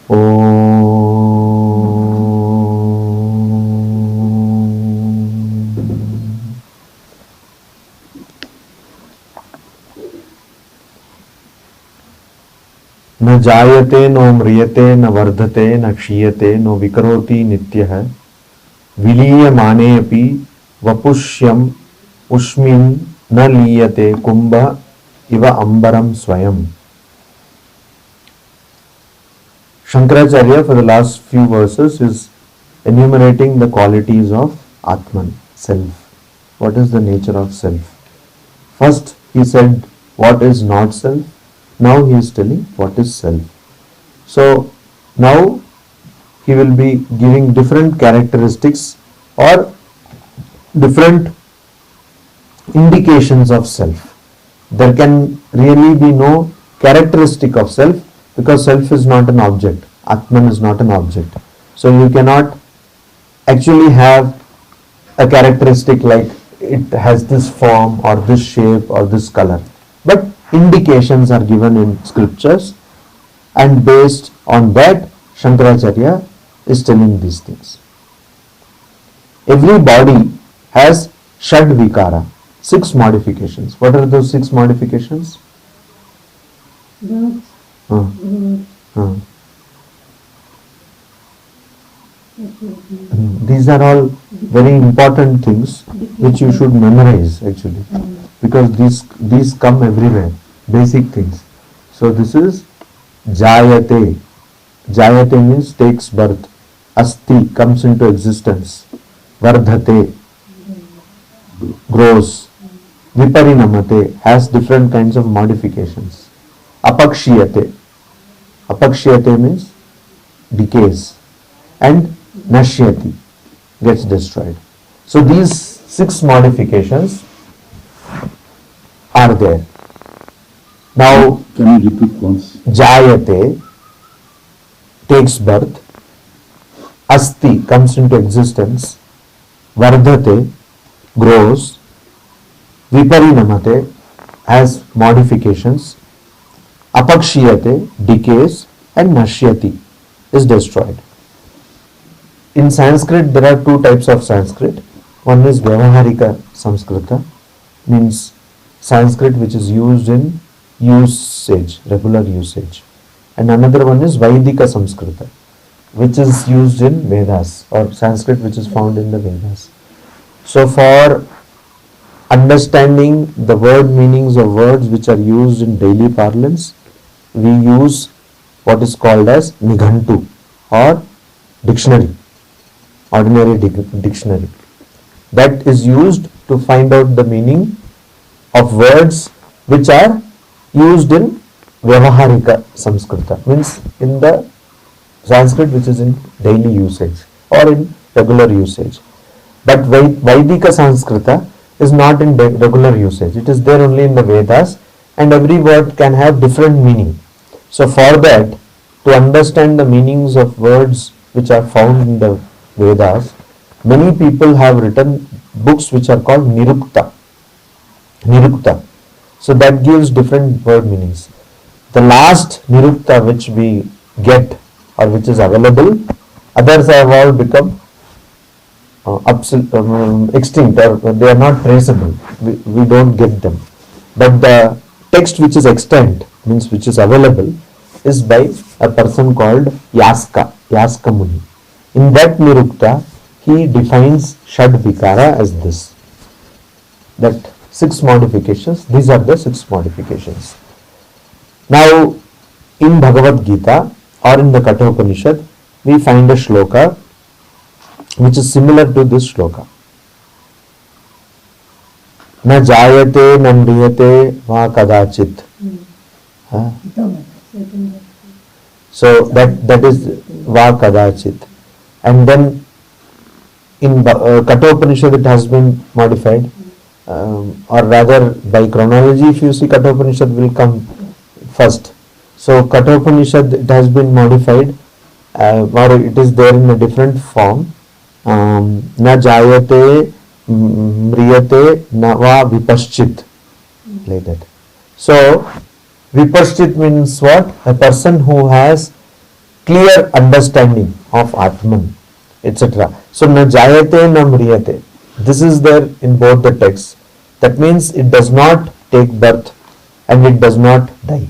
न जायते नो म्रियते न वर्धते न क्षीयते नो विकरोति नित्यः विलीयमानेऽपि वपुष्यम् उष्मिन् न लीयते कुंभ इव अंबरम स्वयं. Shankaracharya, for the last few verses, is enumerating the qualities of Atman, self. What is the nature of self? First, he said what is not self. Now he is telling what is self. So, now he will be giving different characteristics or different indications of self. There can really be no characteristic of self because self is not an object. Atman is not an object. So you cannot actually have a characteristic like it has this form or this shape or this color. But indications are given in scriptures, and based on that Shankaracharya is telling these things. Every body has Shad Vikara, 6 modifications. What are those 6 modifications? These are all very important things which you should memorize actually, because these come everywhere, basic things. So this is Jayate. Jayate means takes birth. Asti comes into existence. Vardhate grows. Viparinamate has different kinds of modifications. Apakshiyate. Apakshiyate means decays. And Nashyati gets destroyed. So these 6 modifications are there. Now, can you repeat once? Jayate takes birth. Asti comes into existence. Vardhate grows. Viparinamate has modifications. Apakshiyate decays, and Nashyati is destroyed. In Sanskrit, there are 2 types of Sanskrit. One is Vyavaharika Samskrita, means Sanskrit which is used in usage, regular usage. And another one is Vaidika Samskrita, which is used in Vedas, or Sanskrit which is found in the Vedas. So for understanding the word meanings of words which are used in daily parlance, we use what is called as Nighantu or dictionary, ordinary dictionary. That is used to find out the meaning of words which are used in Vyavaharika Samskrita, means in the Sanskrit which is in daily usage or in regular usage. But Vaidika Sanskrita is not in regular usage. It is there only in the Vedas, and every word can have different meaning. So for that, to understand the meanings of words which are found in the Vedas, many people have written books which are called Nirukta. Nirukta. So that gives different word meanings. The last Nirukta which we get or which is available, others have all become extinct, or they are not traceable. We don't get them. But the text which is extant, means which is available, is by a person called Yaska Muni. In that Nirukta, he defines Shad Vikara as this. That 6 modifications, these are the 6 modifications. Now, in Bhagavad Gita or in the Kathopanishad, we find a shloka which is similar to this shloka. Na jayate na mriyate va kadachit. So that is va kadachit. And then in Kathopanishad it has been modified, or rather by chronology, if you see, Kathopanishad will come first. So Kathopanishad, it has been modified, or it is there in a different form. Na jayate mriyate na va vipaschit, like that. So vipaschit means what? A person who has clear understanding of Atman, etc. So, na jayate na mriyate. This is there in both the texts. That means it does not take birth and it does not die.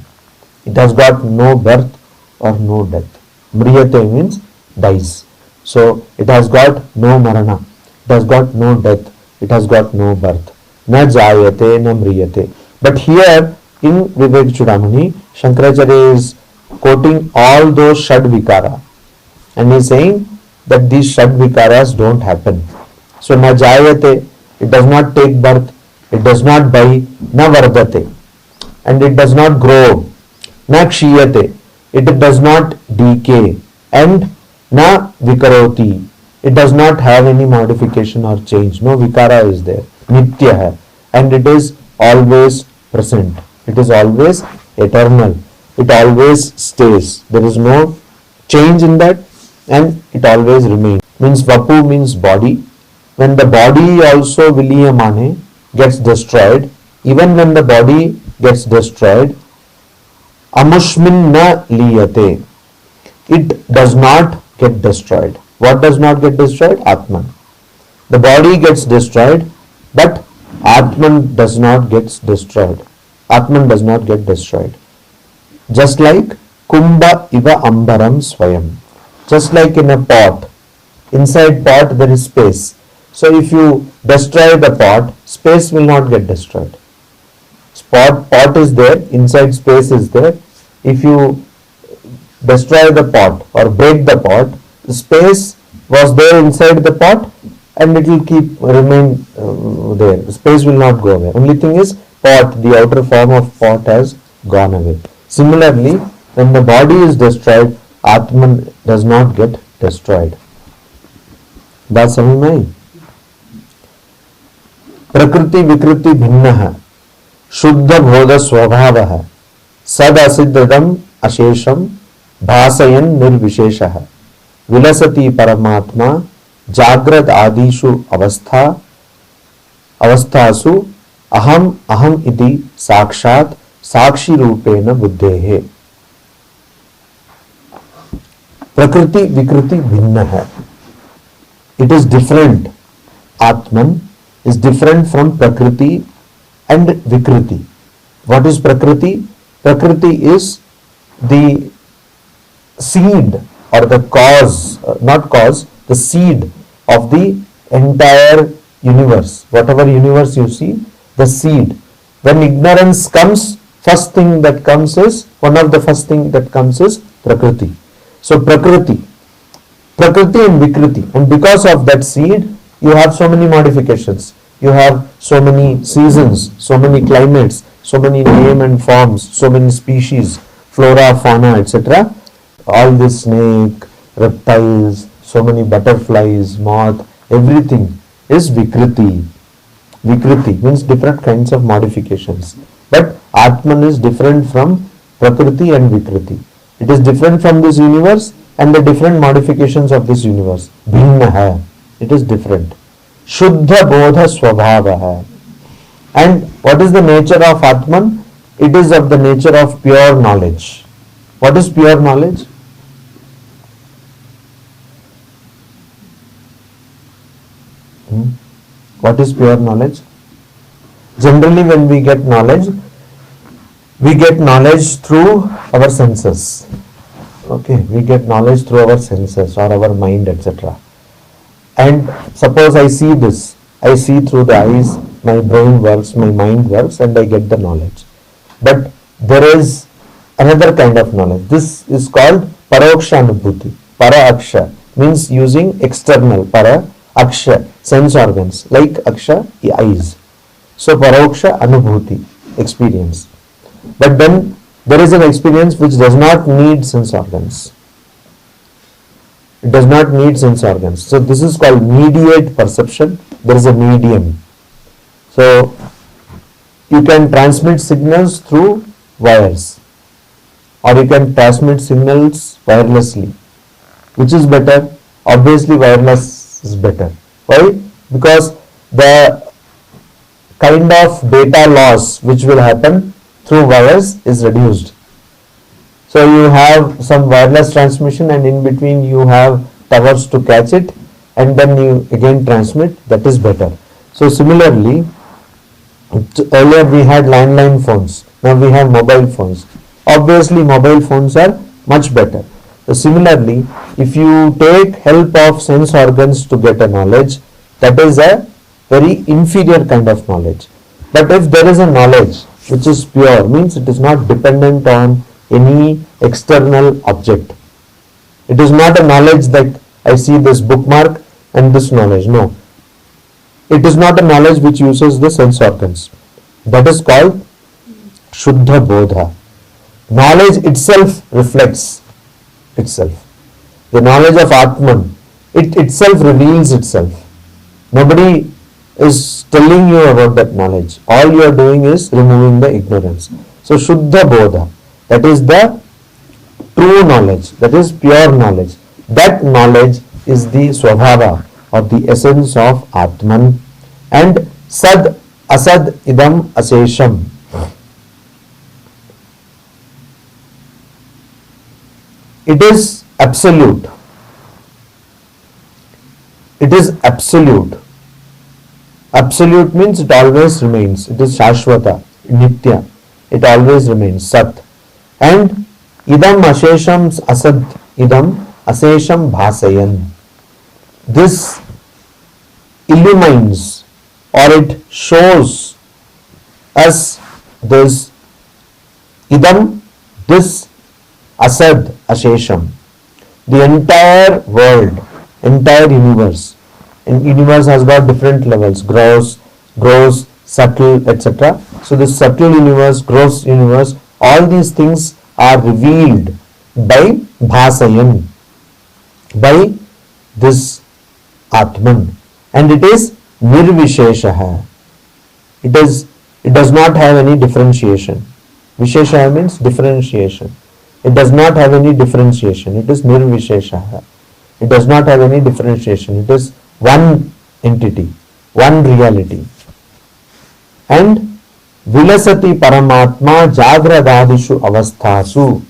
It has got no birth or no death. Mriyate means dies. So it has got no marana. It has got no death. It has got no birth. Na jayate na mriyate. But here in Vivekachudamani, Shankaracharya is quoting all those Shad Vikara. And he is saying that these Shad Vikaras don't happen. So na jayate, it does not take birth. It does not die. Na vardate. And it does not grow. Na kshiyate. It does not decay. And na vikaroti. It does not have any modification or change. No vikara is there. Nitya hai. And it is always present. It is always eternal. It always stays. There is no change in that and it always remains. Means vapu means body. When the body also viliyamane gets destroyed, even when the body gets destroyed, amushmin na liyate. It does not get destroyed. What does not get destroyed? Atman. The body gets destroyed, but Atman does not get destroyed. Atman does not get destroyed. Just like kumbha iva ambaram swayam. Just like in a pot. Inside pot there is space. So if you destroy the pot, space will not get destroyed. Pot is there, inside space is there. If you destroy the pot or break the pot, the space was there inside the pot and it will remain there. The space will not go away. Only thing is pot, the outer form of pot has gone away. Similarly, when the body is destroyed, Atman does not get destroyed. That's समझ में आई? प्रकृति विकृति भिन्न शुद्ध बोध स्वभाव सद असिद्धम अशेषम भासयन निर्विशेष विलसति परमात्मा जाग्रत आदिषु अवस्थासु अहम अहम इति साक्षात साक्षी रूपेण बुद्धेः. प्रकृति विकृति भिन्न है. It is different. Atman is different from Prakriti and Vikriti. What is Prakriti? Prakriti is the seed or the cause, not cause, the seed of the entire universe. Whatever universe you see, the seed. When ignorance comes, first thing that comes is, one of the first thing that comes is Prakriti. So Prakriti and Vikriti. And because of that seed, you have so many modifications. You have so many seasons, so many climates, so many name and forms, so many species, flora, fauna, etc. All this snake, reptiles, so many butterflies, moth, everything is Vikriti. Vikriti means different kinds of modifications. But Atman is different from Prakriti and Vikriti. It is different from this universe and the different modifications of this universe. Bhinna hai. It is different. Shuddha bodha swabhava hai. And what is the nature of Atman? It is of the nature of pure knowledge. What is pure knowledge? What is pure knowledge? Generally when we get knowledge through our senses. Okay, we get knowledge through our senses or our mind, etc. And suppose I see this, I see through the eyes, my brain works, my mind works, and I get the knowledge. But there is another kind of knowledge. This is called Paroksha Anubhuti. Para Aksha means using external, Para Aksha, sense organs, like Aksha, eyes. So Paroksha Anubhuti, experience. But then there is an experience which does not need sense organs. It does not need sense organs. So this is called mediate perception. There is a medium. So you can transmit signals through wires or you can transmit signals wirelessly. Which is better? Obviously wireless is better. Why? Because the kind of data loss which will happen through wires is reduced. So you have some wireless transmission, and in between you have towers to catch it, and then you again transmit. That is better. So similarly, earlier we had landline phones, now we have mobile phones. Obviously mobile phones are much better. So similarly, if you take help of sense organs to get a knowledge, that is a very inferior kind of knowledge. But if there is a knowledge which is pure, means it is not dependent on any external object. It is not a knowledge like I see this bookmark and this knowledge. No. It is not a knowledge which uses the sense organs. That is called Shuddha Bodha. Knowledge itself reflects itself. The knowledge of Atman, it itself reveals itself. Nobody is telling you about that knowledge. All you are doing is removing the ignorance. So Shuddha Bodha, that is the true knowledge, that is pure knowledge. That knowledge is the Swabhava or the essence of Atman. And Sad Asad Idam Asesham. It is absolute. It is absolute. Absolute means it always remains. It is Shashwata, Nitya. It always remains, Sat. And Idam Ashesham Asad Idam Asesham Bhasayan. This illumines or it shows us this Idam, this Asad Ashesham. The entire world, entire universe. And universe has got different levels, gross, subtle, etc. So this subtle universe, gross universe, all these things are revealed by Bhasayan, by this Atman. And it is Nirvisheshaha. It does not have any differentiation. Visheshaha means differentiation. It does not have any differentiation. It is Nirvisheshaha. It does not have any differentiation. It is one entity, one reality. And Vilasati Paramatma Jagradadishu Avasthasu.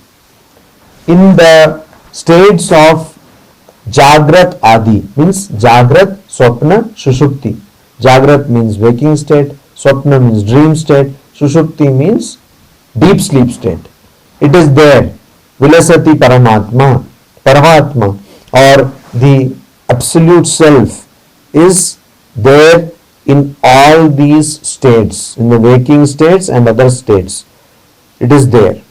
In the states of Jagrat Adi, means Jagrat, Swapna, Sushupti. Jagrat means waking state, Swapna means dream state, Sushupti means deep sleep state. It is there. Vilasati Paramatma, Paramatma, or the absolute self is there in all these states, in the waking states and other states. It is there.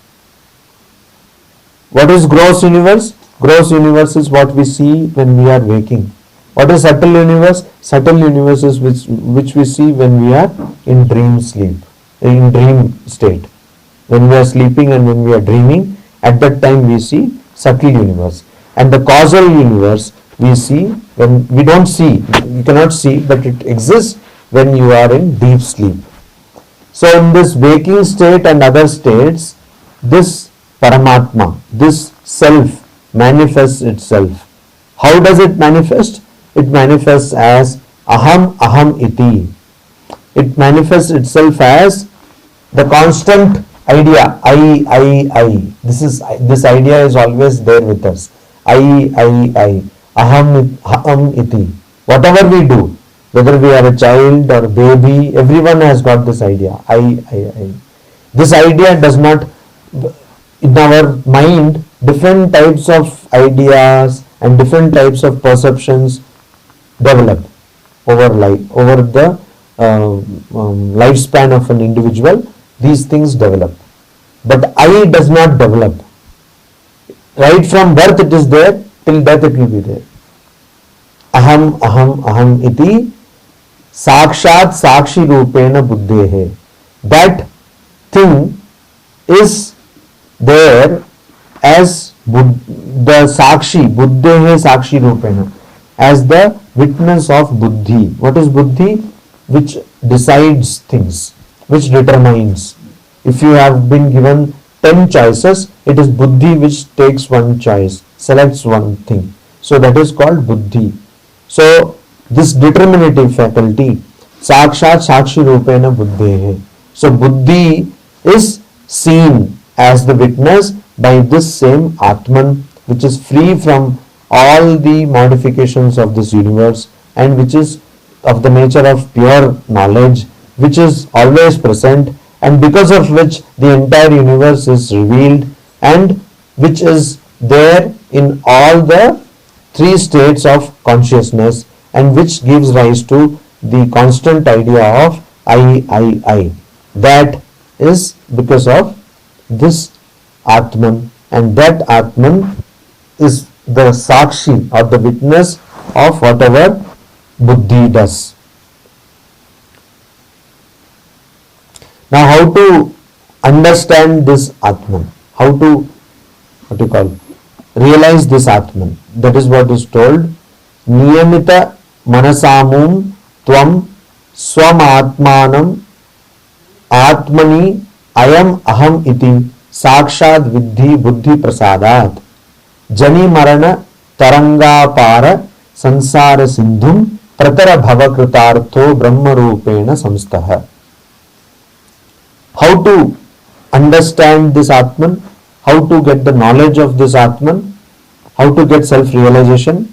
What is gross universe? Gross universe is what we see when we are waking. What is subtle universe? Subtle universe is which we see when we are in dream sleep, in dream state. When we are sleeping and when we are dreaming, at that time we see subtle universe. And the causal universe we see when we don't see, we cannot see, but it exists when you are in deep sleep. So in this waking state and other states, this Paramatma, this self manifests itself. How does it manifest? It manifests as Aham Iti. It manifests itself as the constant idea, I. This idea is always there with us. I. Aham Iti. Whatever we do, whether we are a child or a baby, everyone has got this idea. I. This idea does not, in our mind, different types of ideas and different types of perceptions develop over the lifespan of an individual. These things develop, but I does not develop. Right from birth it is there, till death it will be there. Aham iti sakshat sakshi rupena buddhehe. That thing is there as the sakshi, buddhehe sakshi rupena, as the witness of buddhi. What is buddhi? Which decides things, which determines. If you have been given 10 choices, it is buddhi which takes one choice, selects one thing. So that is called buddhi. So this determinative faculty, sakshat sakshi rupena buddhehe. So buddhi is seen as the witness by this same Atman, which is free from all the modifications of this universe and which is of the nature of pure knowledge, which is always present and because of which the entire universe is revealed and which is there in all the three states of consciousness and which gives rise to the constant idea of I. That is because of this Atman, and that Atman is the Sakshi or the witness of whatever Buddhi does. Now, how to understand this Atman? How to, realize this Atman? That is what is told. Niyamita manasamum tvam swam atmanam atmani ayam aham iti sakshad vidhi buddhi prasadat jani marana tarangapara sansara sindhum pratara bhavakritartho brahma rupena samstaha. How to understand this Atman? How to get the knowledge of this Atman? How to get self-realization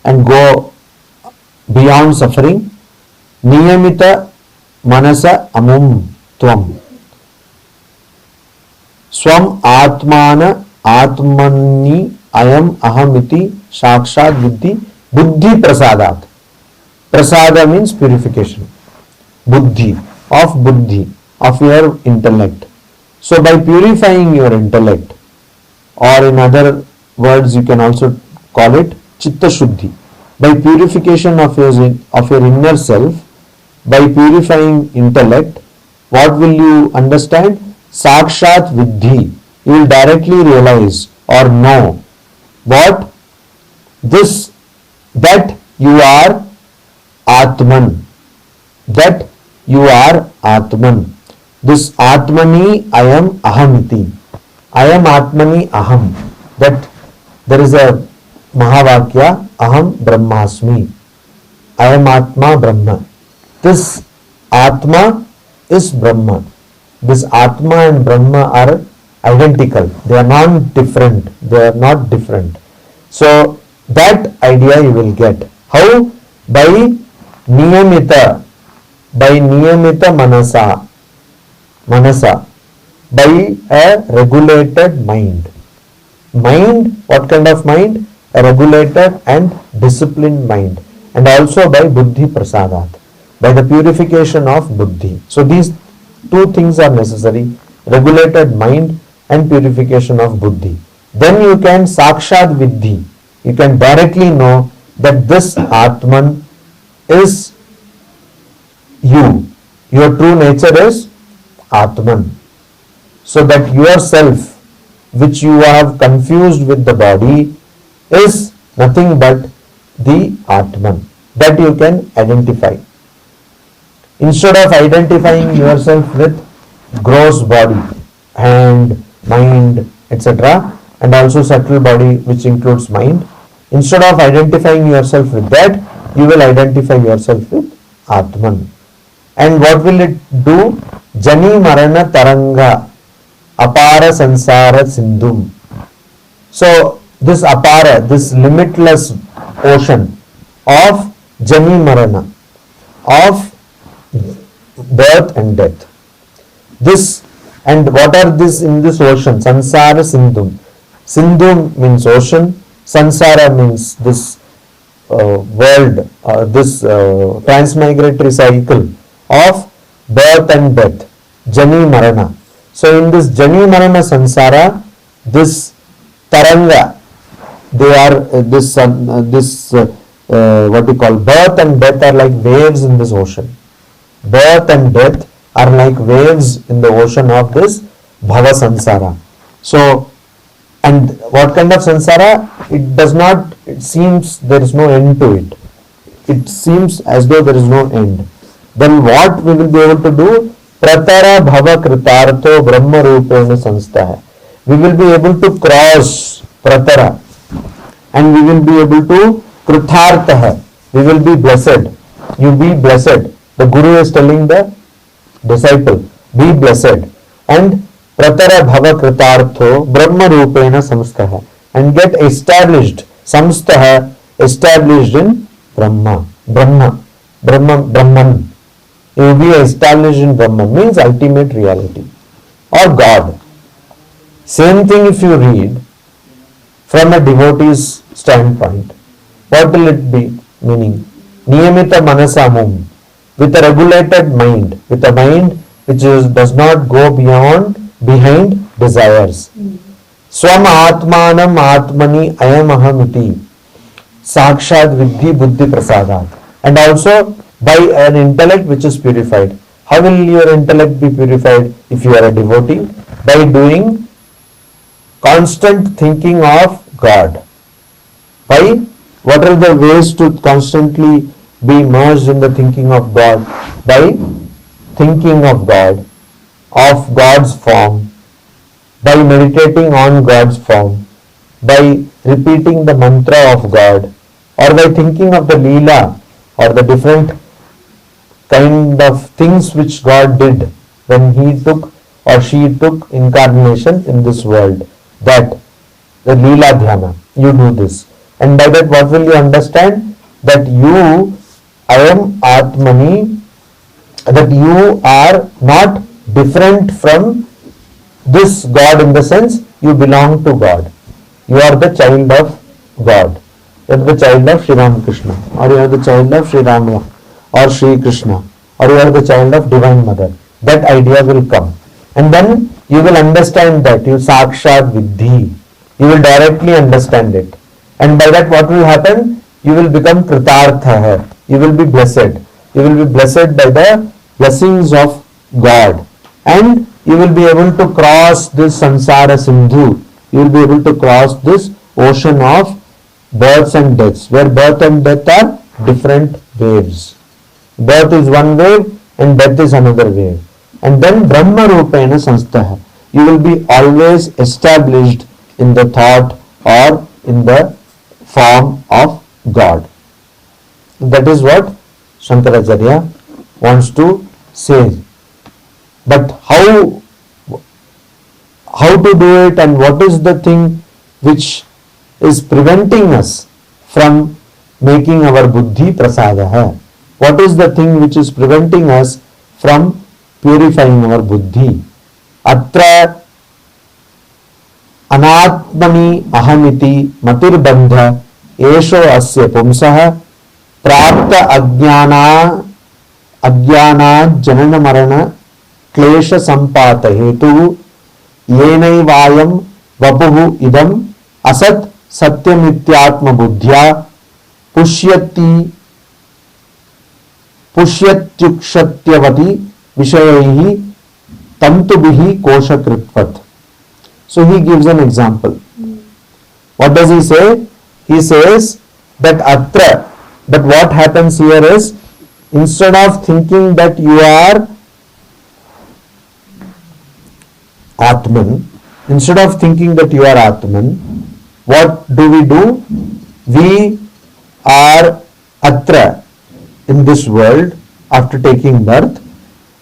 and go beyond suffering? Niyamita manasa amum tvam swam atmana atmani ayam ahamiti sakshat vidhi buddhi prasadat. Prasada means purification. Buddhi of your intellect. So by purifying your intellect, or in other words you can also call it chitta shuddhi, by purification of your inner self, by purifying intellect, what will you understand? Sakshat vidhi. You will directly realize or know what this, that you are Atman, that you are Atman. This Atmani ayam ahamiti. Ayam Atmani aham. That there is a Mahavakya, aham brahmasmi. Ayam Atma Brahma. This Atma is Brahma. This Atma and Brahma are identical. They are not different. They are not different. So that idea you will get. How? By niyamita manasa, by a regulated mind. Mind, what kind of mind? A regulated and disciplined mind. And also by buddhi prasadat, by the purification of buddhi. So these two things are necessary: regulated mind and purification of buddhi. Then you can sakshat vidhi. You can directly know that this Atman is you. Your true nature is Atman. So that yourself, which you have confused with the body, is nothing but the Atman. That you can identify. Instead of identifying yourself with gross body, hand, mind, etc., and also subtle body which includes mind, instead of identifying yourself with that, you will identify yourself with Atman. And what will it do? Jani marana taranga apara sansara sindhum. So this apara, this limitless ocean of jani marana, of birth and death. This, and what are this in this ocean? Sansara sindhum. Sindhum means ocean. Sansara means this world, this transmigratory cycle of birth and death, Jani Marana. So in this Jani Marana Sansara, this Taranga, they are what we call birth and death are like waves in this ocean. Birth and death are like waves in the ocean of this Bhava Sansara. So, and what kind of Sansara? It does not, it seems there is no end to it. It seems as though there is no end. Then what we will be able to do? Pratara bhava kritartho brahma rupena samstha. We will be able to cross pratara and we will be able to krithartha. We will be blessed. You be blessed. The Guru is telling the disciple, be blessed. And pratara bhava kritartho brahma rupena samstha, and get established, samstha, established in Brahma, Brahman. You will be established in Brahman, means ultimate reality or God. Same thing if you read from a devotee's standpoint. What will it be meaning? Niyamita manasamum, with a regulated mind, with a mind which does not go behind desires. Swama atmanam atmani ayam ahamiti, sakshat vidhi buddhi prasadat. And also by an intellect which is purified. How will your intellect be purified if you are a devotee? By doing constant thinking of God. By what are the ways to constantly be immersed in the thinking of God? By thinking of God, of God's form, by meditating on God's form, by repeating the mantra of God, or by thinking of the Leela or the different kind of things which God did when He took or she took incarnation in this world. That the Leela Dhyana, you do this. And by that what will you understand? That you, I am Atmani, that you are not different from this God, in the sense you belong to God. You are the child of God. You are the child of Sri Ramakrishna, or you are the child of Sri Rama or Sri Krishna, or you are the child of Divine Mother. That idea will come. And then you will understand that, you sakshat vidhi. You will directly understand it. And by that what will happen? You will become kritartha. You will be blessed. You will be blessed by the blessings of God. And you will be able to cross this samsara sindhu. You will be able to cross this ocean of births and deaths, where birth and death are different waves. Birth is one wave and death is another wave. And then Brahma Rupena Sanstha. You will be always established in the thought or in the form of God. That is what Shankaracharya wants to say. But how to do it, and what is the thing which is preventing us from making our buddhi prasadaha? What is the thing which is preventing us from purifying our buddhi? Atra anatmani ahamiti matirbandha esho asya pumsaha prapta ajnana janana marana klesha sampata hetu yenayvayam vapuhu idam asat satyamityatma buddhya pushyatyukshatyavati vishayaihi tantubihi koshakritvat. So he gives an example. What does he say? He says that atra, that what happens here is, instead of thinking that you are Atman, instead of thinking that you are Atman, what do? We are atra, in this world, after taking birth,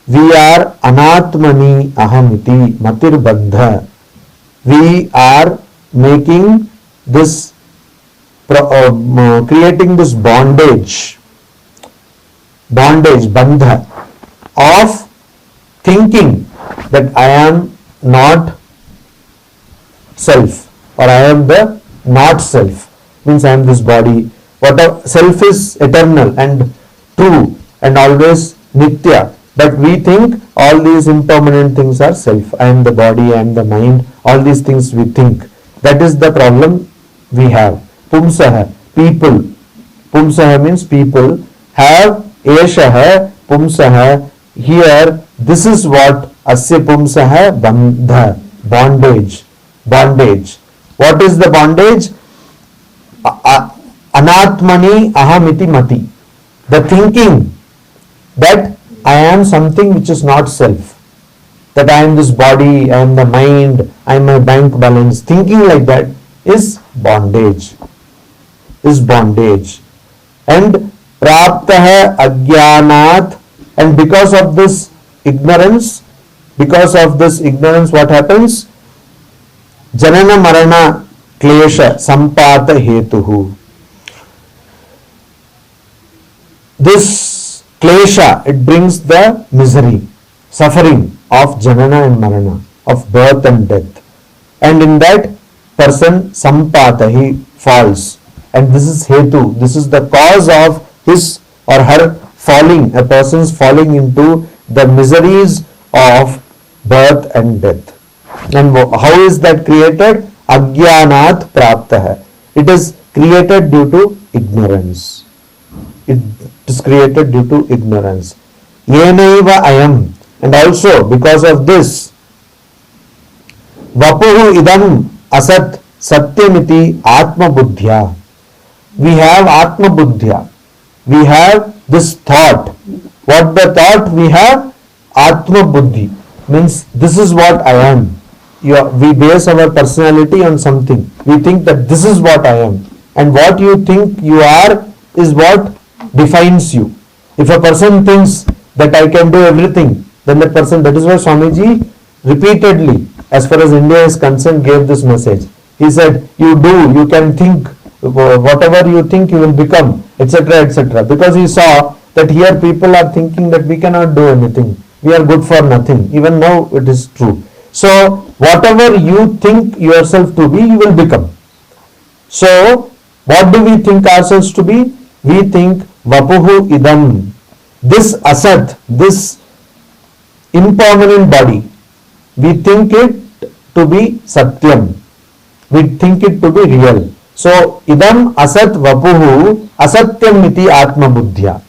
we are anatmani ahamiti matirbandha. We are making this, creating this bondage, bandha, of thinking that I am not self, or I am the not self, means I am this body. Whatever, self is eternal and true and always nitya, but we think all these impermanent things are self. I am the body, I am the mind, all these things we think. That is the problem we have. Pumsaha, people. Pumsaha means people. Have eshaha pumsaha. Here, this is what asya pumsaha bandha, bondage. What is the bondage? Anatmani ahamiti mati. The thinking that I am something which is not self. That I am this body, I am the mind, I am my bank balance. Thinking like that is bondage. And praptaha ajnanat, and because of this ignorance, because of this ignorance, what happens? Janana marana klesha sampata hetuhu. This klesha, it brings the misery, suffering of janana and marana, of birth and death. And in that person, sampata, he falls. And this is hetu, this is the cause of his or her falling, a person's falling into the miseries of birth and death. And how is that created? Agyanat praptah. It is created due to ignorance. It is created due to ignorance. Yenaiva ayam. And also because of this, vapuhu idam asat satyamiti atma buddhya. We have atma buddhya. We have this thought. What the thought? We have atma buddhi. Means this is what I am. We base our personality on something. We think that this is what I am. And what you think you are is what defines you. If a person thinks that I can do everything, then that person, that is why Swamiji repeatedly, as far as India is concerned, gave this message. He said, you can think, whatever you think you will become, etc., etc. Because he saw that here people are thinking that we cannot do anything. We are good for nothing. Even now it is true. So, whatever you think yourself to be, you will become. So, what do we think ourselves to be? We think vapuhu idam. This asat, this impermanent body, we think it to be satyam. We think it to be real. So, idam asat vapuhu asatyam iti atma buddhya.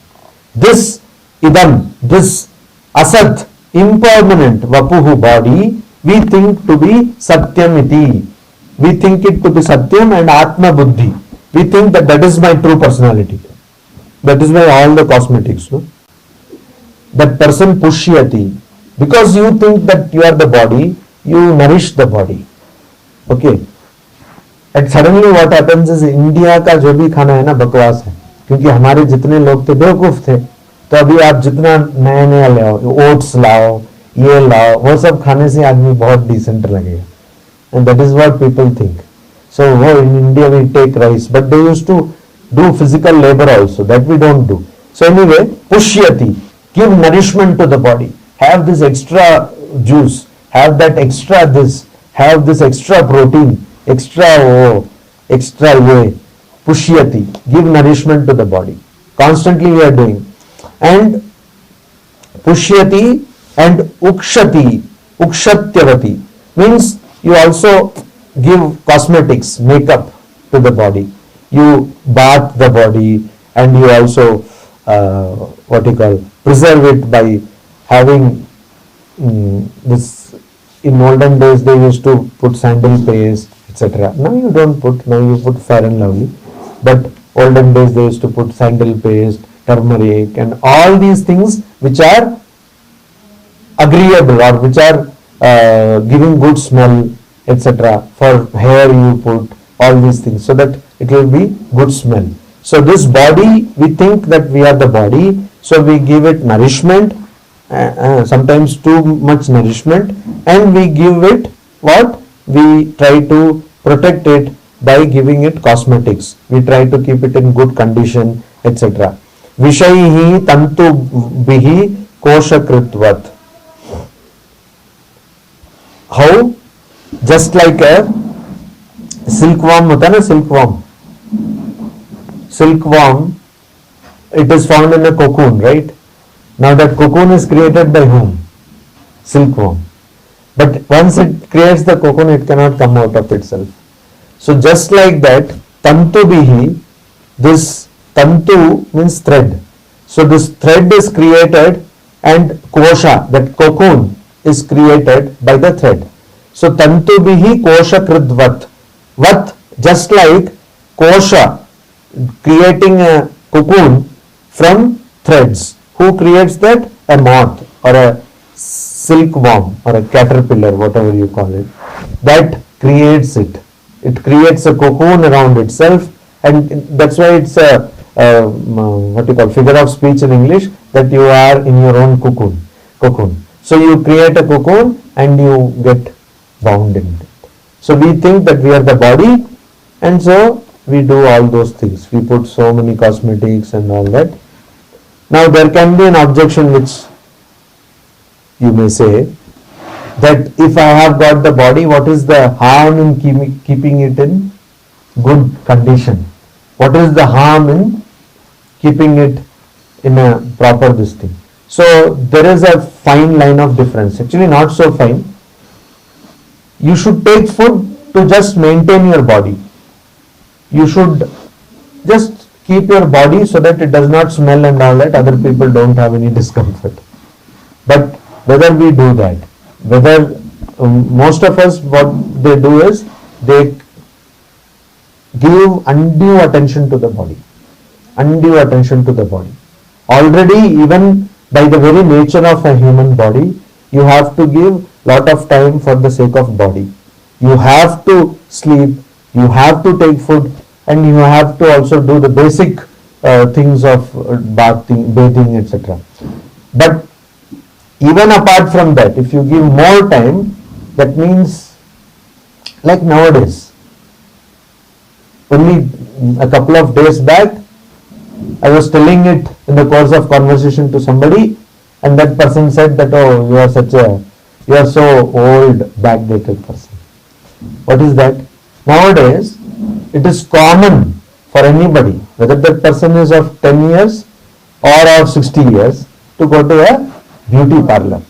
This idam, this asat, impermanent vapuhu body, we think to be satyam iti. We think it to be satyam and atma buddhi. We think that that is my true personality. That is why all the cosmetics, no? That person pushyati. Because you think that you are the body, you nourish the body. Okay. And suddenly what happens is India का जो भी खाना है ना बकवास है, क्योंकि हमारे जितने लोग थे बेवकूफ थे, तो अभी आप जितना नया नया ले आओ, ओट्स लाओ, ये लाओ, वो सब खाने से आदमी बहुत डिसेंट लगेगा. And that is what people think. So in India we take rice, but they used to do physical labor also, that we don't do. So anyway, pushyati, give nourishment to the body, have this extra juice, have that extra this, have this extra protein, extra way, pushyati, give nourishment to the body. Constantly we are doing. And pushyati and ukshati, ukshatyavati, means you also give cosmetics, makeup to the body. You bath the body and you also preserve it by having this. In olden days they used to put sandal paste, etc. Now you don't put, now you put Fair and Lovely. But olden days they used to put sandal paste, turmeric and all these things which are agreeable or which are giving good smell, etc. For hair you put all these things so that it will be good smell. So this body, we think that we are the body, so we give it nourishment, sometimes too much nourishment, and we give it what? We try to protect it by giving it cosmetics. We try to keep it in good condition, etc. Vishaihi tantu bihi koshakritvat. How? Just like a silkworm, silkworm. Silkworm, it is found in a cocoon, right? Now that cocoon is created by whom? Silkworm. But once it creates the cocoon, it cannot come out of itself. So just like that, tantu bihi, this tantu means thread. So this thread is created and kosha, that cocoon, is created by the thread. So tantu bihi kosha kridvat. Vat, just like kosha, creating a cocoon from threads. Who creates that? A moth or a silkworm or a caterpillar, whatever you call it. That creates it. It creates a cocoon around itself, and that's why it's a figure of speech in English, that you are in your own cocoon. So you create a cocoon and you get bound in it. So we think that we are the body, and so we do all those things. We put so many cosmetics and all that. Now there can be an objection which you may say, that if I have got the body, what is the harm in keeping it in good condition? What is the harm in keeping it in a proper this thing? So there is a fine line of difference. Actually not so fine. You should take food to just maintain your body. You should just keep your body so that it does not smell and all that, other people don't have any discomfort. But whether we do that, whether most of us, what they do is they give undue attention to the body. Undue attention to the body. Already, even by the very nature of a human body, you have to give lot of time for the sake of body. You have to sleep, you have to take food, and you have to also do the basic things of bathing, etc. But even apart from that, if you give more time, that means, like nowadays, only a couple of days back, I was telling it in the course of conversation to somebody, and that person said that, oh, you are so old, backdated person. What is that? Nowadays, it is common for anybody, whether that person is of 10 years or of 60 years, to go to a beauty parlor.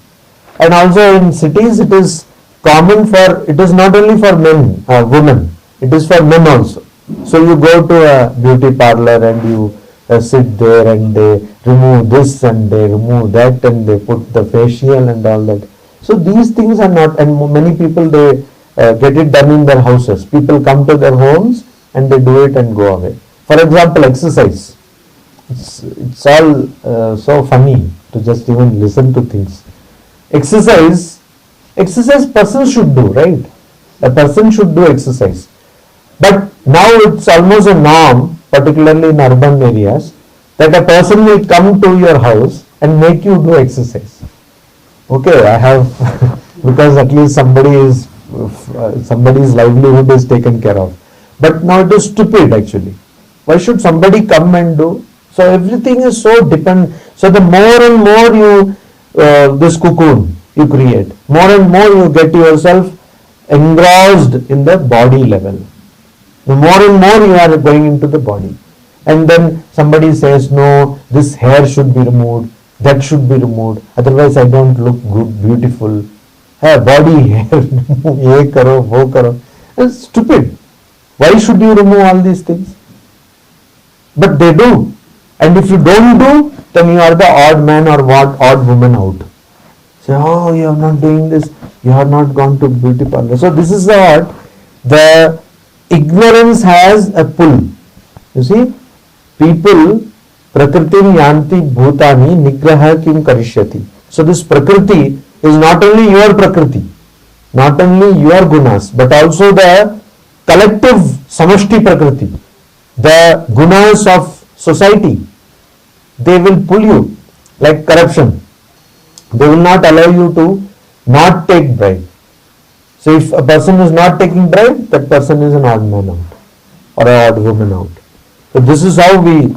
And also in cities, it is common for, it is not only for men, women, it is for men also. So you go to a beauty parlor and you sit there and they remove this and they remove that and they put the facial and all that. So these things are not, and many people, they get it done in their houses. People come to their homes and they do it and go away. For example, exercise. It's all so funny to just even listen to things. Exercise person should do, right? A person should do exercise. But now it's almost a norm, particularly in urban areas, that a person will come to your house and make you do exercise. Okay, I have, because at least somebody's livelihood is taken care of. But now it is stupid actually. Why should somebody come and do? So everything is so dependent. So the more and more you, this cocoon you create, more and more you get yourself engrossed in the body level. The more and more you are going into the body. And then somebody says, no, this hair should be removed, that should be removed, otherwise I don't look good, beautiful. Hey, body, hair, ye karo, wo karo. It's stupid. Why should you remove all these things? But they do. And if you don't do, then you are the odd man or odd woman out. Say, oh, you are not doing this, you have not gone to beauty parlor. So this is the ignorance has a pull. You see, people, prakritim yanti bhutani nigraha kim karishyati. So this prakriti is not only your prakriti, not only your gunas, but also the collective samashti prakriti, the gunas of society. They will pull you like corruption. They will not allow you to not take bribe. So if a person is not taking bribe, that person is an odd man out or an odd woman out. So this is how we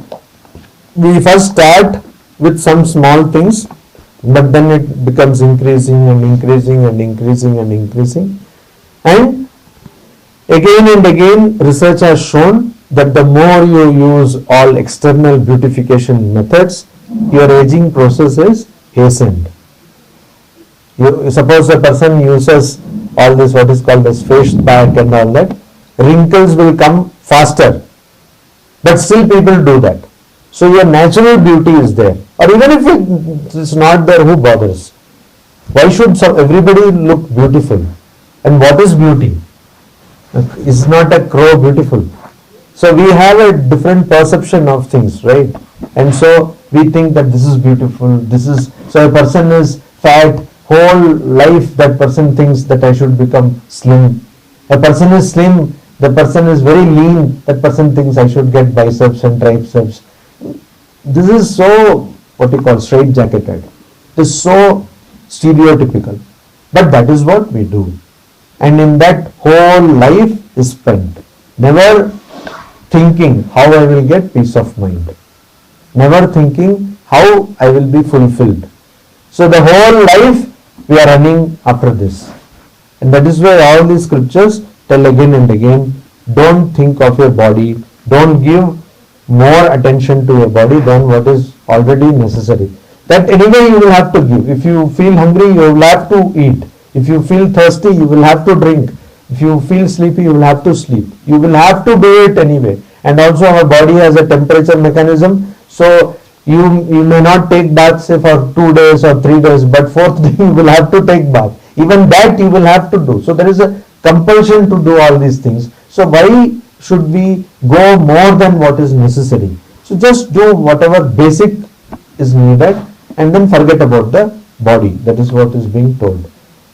first start with some small things, but then it becomes increasing and increasing and increasing and increasing. And again, research has shown that the more you use all external beautification methods, your aging process is hastened. You suppose a person uses all this, what is called as face pack and all that, wrinkles will come faster. But still people do that. So your natural beauty is there. Or even if it's not there, who bothers? Why should everybody look beautiful? And what is beauty? Is not a crow beautiful? So we have a different perception of things, right? And so we think that this is beautiful, so a person is fat, whole life that person thinks that I should become slim. A person is slim, the person is very lean, that person thinks I should get biceps and triceps. This is so, what you call, straight-jacketed. It is so stereotypical. But that is what we do. And in that whole life is spent. Never thinking how I will get peace of mind. Never thinking how I will be fulfilled. So the whole life we are running after this. And that is why all these scriptures tell again and again, don't think of your body, don't give more attention to your body than what is already necessary. That anyway you will have to give. If you feel hungry, you will have to eat. If you feel thirsty, you will have to drink. If you feel sleepy, you will have to sleep. You will have to do it anyway. And also our body has a temperature mechanism. So you may not take bath say for 2 days or 3 days, but fourth day you will have to take bath. Even that you will have to do. So there is a compulsion to do all these things. So why should we go more than what is necessary? So just do whatever basic is needed and then forget about the body. That is what is being told.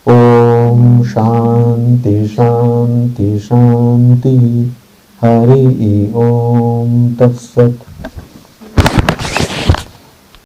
Om Shanti Shanti Shanti Hari Om Tat Sat.